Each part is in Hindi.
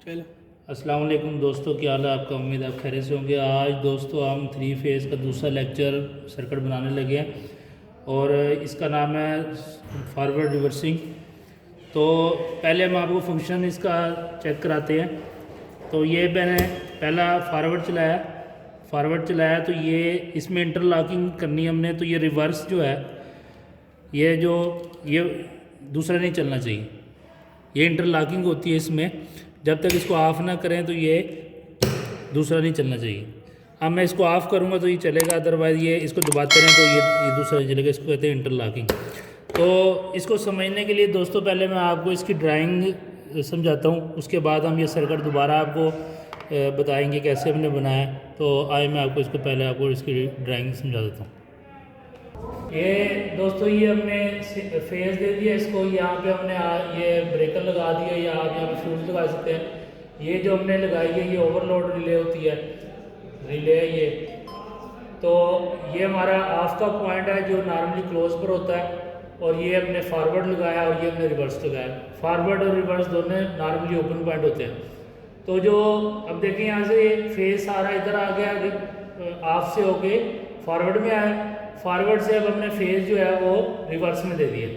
चलो। अस्सलाम वालेकुम दोस्तों, क्या हाल है आपका। उम्मीद आप खैरियत से होंगे। आज दोस्तों हम 3 फेज़ का दूसरा लेक्चर सर्किट बनाने लगे हैं और इसका नाम है फॉरवर्ड रिवर्सिंग। तो पहले हम आपको फंक्शन इसका चेक कराते हैं। तो ये मैंने पहला फॉरवर्ड चलाया तो ये इसमें इंटरलॉकिंग करनी है हमने। तो ये रिवर्स जो है ये दूसरा नहीं चलना चाहिए, ये इंटरलॉकिंग होती है इसमें। जब तक इसको ऑफ़ ना करें तो ये दूसरा नहीं चलना चाहिए। अब मैं इसको ऑफ़ करूँगा तो ये चलेगा, अदरवाइज़ ये इसको दबाते रहें तो ये दूसरा नहीं चलेगा। इसको कहते हैं इंटरलॉकिंग। तो इसको समझने के लिए दोस्तों पहले मैं आपको इसकी ड्राइंग समझाता हूँ, उसके बाद हम ये सर्किट दोबारा आपको बताएंगे कैसे हमने बनाया। तो आए मैं आपको इसकी ड्राइंग समझा देता हूँ। ये दोस्तों ये हमने फेस दे दिया इसको, यहाँ पे हमने ये ब्रेकर लगा दिया या आप यहाँ पे फ्यूज लगा सकते हैं। ये जो हमने लगाई है ये ओवरलोड रिले होती है, रिले है ये। तो ये हमारा ऑफ का पॉइंट है जो नॉर्मली क्लोज पर होता है, और ये हमने फॉरवर्ड लगाया और ये हमने रिवर्स लगाया। फॉरवर्ड और रिवर्स दोनों नॉर्मली ओपन पॉइंट होते हैं। तो जो अब देखें यहाँ से फेस सारा इधर आ गया, ऑफ से होके फॉरवर्ड में आया, फॉरवर्ड से अब हमने फेज जो है वो रिवर्स में दे दिया।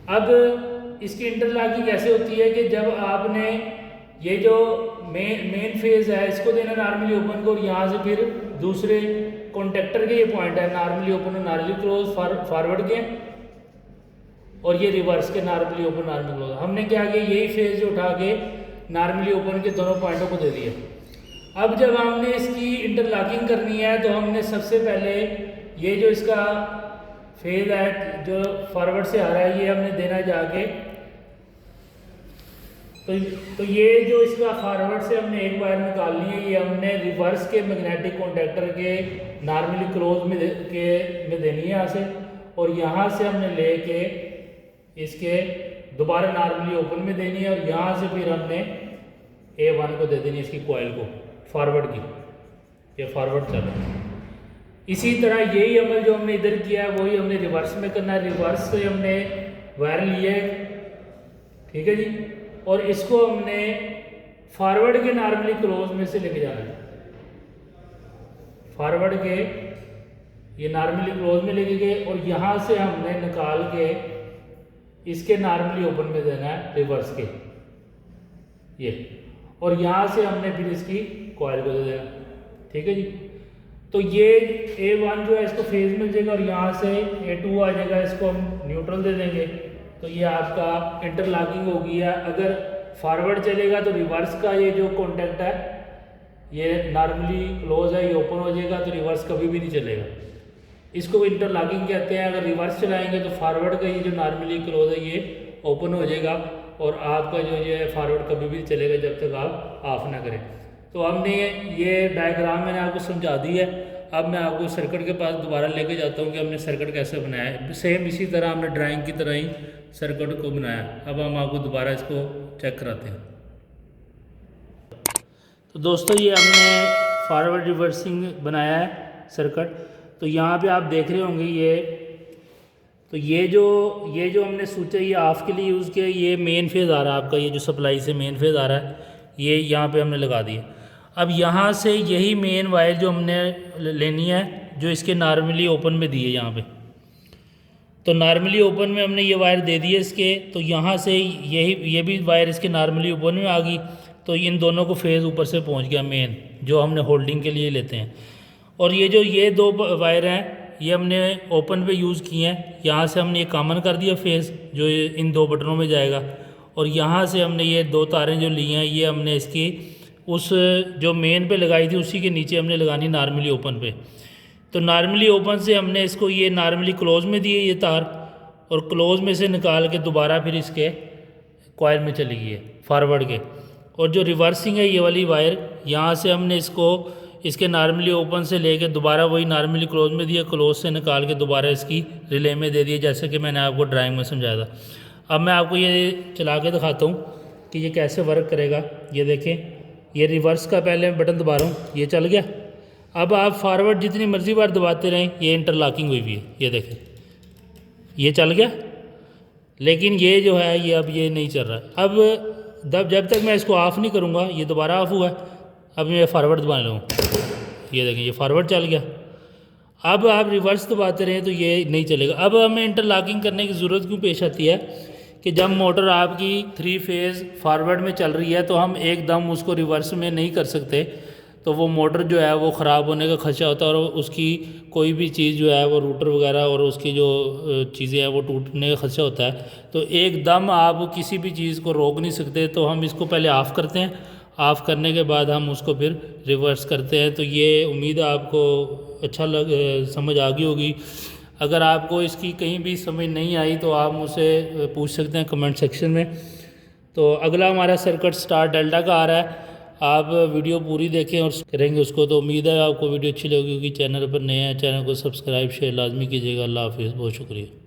अब इसकी इंटरलॉकिंग कैसे होती है कि जब आपने ये जो मेन फेज है इसको देना नॉर्मली ओपन को, और यहाँ से फिर दूसरे कॉन्टेक्टर के ये पॉइंट है नॉर्मली ओपन और नॉर्मली क्लोज फॉरवर्ड के, और ये रिवर्स के नॉर्मली ओपन नॉर्मली क्लोज। हमने क्या किया, यही फेज उठा के नॉर्मली ओपन के दोनों पॉइंटों को दे दिया। अब जब हमने इसकी इंटरलॉकिंग करनी है तो हमने सबसे पहले ये जो इसका फेज है जो फॉरवर्ड से आ रहा है ये हमने देना जाके। तो ये जो इसका फॉरवर्ड से हमने एक वायर निकालनी है, ये हमने रिवर्स के मैग्नेटिक कॉन्टैक्टर के नॉर्मली क्लोज में देनी है यहाँ से, और यहाँ से हमने लेके इसके दोबारा नॉर्मली ओपन में देनी है, और यहाँ से फिर हमने A1 को दे देनी है इसकी कॉइल को फॉरवर्ड की। ये फॉरवर्ड चल रहा है। इसी तरह यही अमल जो हमने इधर किया है वही हमने रिवर्स में करना है। रिवर्स से हमने वायर लिया है, ठीक है जी, और इसको हमने फॉरवर्ड के नॉर्मली क्लोज में से लेके जाना है। फॉरवर्ड के ये नॉर्मली क्लोज में लेके गए, और यहाँ से हमने निकाल के इसके नॉर्मली ओपन में देना है रिवर्स के ये, और यहाँ से हमने फिर इसकी कॉइल को दे देना, ठीक है जी। तो ये A1 जो है इसको फेज मिल जाएगा, और यहाँ से A2 आ जाएगा, इसको हम न्यूट्रल दे देंगे। तो ये आपका इंटरलॉकिंग हो गई है। अगर फॉरवर्ड चलेगा तो रिवर्स का ये जो कॉन्टैक्ट है ये नॉर्मली क्लोज है, ये ओपन हो जाएगा, तो रिवर्स कभी भी नहीं चलेगा। इसको इंटरलॉकिंग कहते हैं। अगर रिवर्स चलाएंगे तो फॉरवर्ड का ये जो नॉर्मली क्लोज है ये ओपन हो जाएगा, और आपका जो ये फॉरवर्ड कभी भी चलेगा जब तक आप ऑफ ना करें। तो हमने ये डायग्राम मैंने आपको समझा दी है। अब मैं आपको सर्किट के पास दोबारा लेके जाता हूँ कि हमने सर्किट कैसे बनाया है। सेम इसी तरह हमने ड्राइंग की तरह ही सर्किट को बनाया। अब हम आपको दोबारा इसको चेक कराते हैं। तो दोस्तों ये हमने फॉरवर्ड रिवर्सिंग बनाया है सर्किट। तो यहाँ पे आप देख रहे होंगे ये जो हमने स्विच है ये ऑफ के लिए यूज़ किया। ये मेन फेज़ आ रहा है आपका, ये जो सप्लाई से मेन फेज़ आ रहा है ये यहाँ पे हमने लगा दिया। अब यहाँ से यही मेन वायर जो हमने लेनी है जो इसके नॉर्मली ओपन में दी है यहाँ पे। तो नॉर्मली ओपन में हमने ये वायर दे दी है इसके। तो यहाँ से ये भी वायर इसके नॉर्मली ओपन में आ गई। तो इन दोनों को फेज़ ऊपर से पहुँच गया मेन, जो हमने होल्डिंग के लिए लेते हैं। और ये दो वायर हैं ये हमने ओपन पे यूज़ किए हैं। यहाँ से हमने ये कॉमन कर दिया फेज़ जो इन दो बटनों में जाएगा, और यहाँ से हमने ये दो तारें जो ली हैं ये हमने इसकी उस जो मेन पे लगाई थी उसी के नीचे हमने लगानी नॉर्मली ओपन पे। तो नॉर्मली ओपन से हमने इसको ये नॉर्मली क्लोज में दिए ये तार, और क्लोज में से निकाल के दोबारा फिर इसके कॉइल में चली गई है फॉरवर्ड के। और जो रिवर्सिंग है ये वाली वायर, यहाँ से हमने इसको इसके नॉर्मली ओपन से लेके दोबारा वही नॉर्मली क्लोज में दिया, क्लोज से निकाल के दोबारा इसकी रिले में दे दिया, जैसे कि मैंने आपको ड्राइंग में समझाया था। अब मैं आपको ये चला के दिखाता हूँ कि ये कैसे वर्क करेगा। ये देखें, ये रिवर्स का पहले मैं बटन दबा रहा हूँ, ये चल गया। अब आप फॉरवर्ड जितनी मर्ज़ी बार दबाते रहें ये इंटरलॉकिंग हुई हुई है। ये देखें ये चल गया, लेकिन ये जो है ये अब ये नहीं चल रहा। अब जब तक मैं इसको ऑफ़ नहीं करूँगा, ये दोबारा ऑफ़ हुआ है। अब मैं फॉरवर्ड दबा लूँ, ये देखें ये फॉरवर्ड चल गया। अब आप रिवर्स दबाते रहें तो ये नहीं चलेगा। अब हमें इंटरलॉकिंग करने की ज़रूरत क्यों पेश आती है कि जब मोटर आपकी 3 फेज़ फॉरवर्ड में चल रही है तो हम एकदम उसको रिवर्स में नहीं कर सकते, तो वो मोटर जो है वो ख़राब होने का खदशा होता है और उसकी कोई भी चीज़ जो है वो रूटर वगैरह और उसकी जो चीज़ें हैं वो टूटने का खदशा होता है। तो एकदम आप किसी भी चीज़ को रोक नहीं सकते, तो हम इसको पहले ऑफ़ करते हैं, ऑफ़ करने के बाद हम उसको फिर रिवर्स करते हैं। तो ये उम्मीद है आपको अच्छा समझ आ गई होगी। अगर आपको इसकी कहीं भी समझ नहीं आई तो आप मुझसे पूछ सकते हैं कमेंट सेक्शन में। तो अगला हमारा सर्किट स्टार डेल्टा का आ रहा है, आप वीडियो पूरी देखें और करेंगे उसको। तो उम्मीद है आपको वीडियो अच्छी लगी होगी। चैनल पर नए हैं, चैनल को सब्सक्राइब शेयर लाजमी कीजिएगा। अल्लाह हाफिज़, बहुत शुक्रिया।